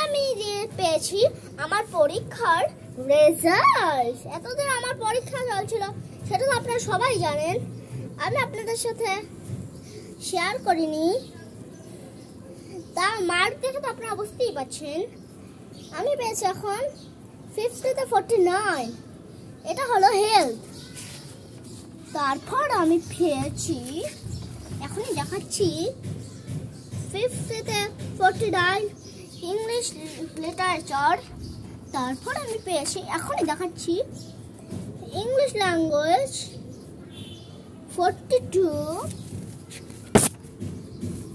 আমি পেয়েছি আমার পরীক্ষার রেজাল্ট। এতদিন আমার পরীক্ষা চলছিল, সেটা তো আপনারা সবাই জানেন, আমি আপনাদের সাথে শেয়ার করিনি। তার মার্ক দেখে তো আপনারা বুঝতেই পারছেন। আমি পেয়েছি এখন 50-তে 49, এটা হলো হেলথ। তারপর আমি পেয়েছি, এখনই দেখাচ্ছি, 50-তে 49 ইংলিশ লিটারেচার। তারপর আমি পেয়েছি, এখনই দেখাচ্ছি, ইংলিশ ল্যাঙ্গুয়েজ 42।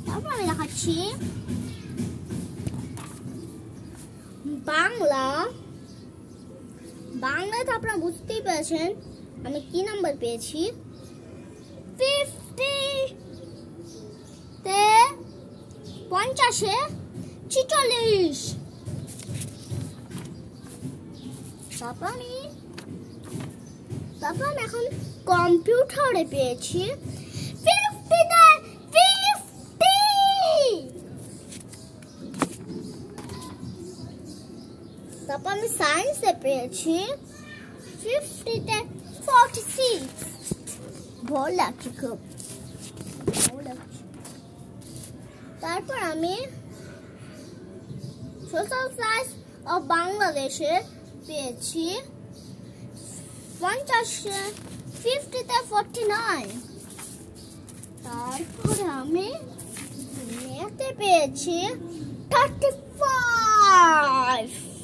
তারপর আমি দেখাচ্ছি বাংলাতে আপনারা বুঝতেই পেরেছেন আমি কি নাম্বার পেয়েছি। 50-তে 50-এ 46। তারপর আমি এখন কম্পিউটারে পেয়েছি 50-তে 50। তারপর আমি সায়েন্সে পেয়েছি 50-তে 46। ভালো লাগছে, খুব ভালো লাগছে। তারপর আমি সোশ্যাল সায়েন্স অফ বাংলাদেশে পেয়েছি 50-তে 49। তারপরে আমি ম্যাথে পেয়েছি 35।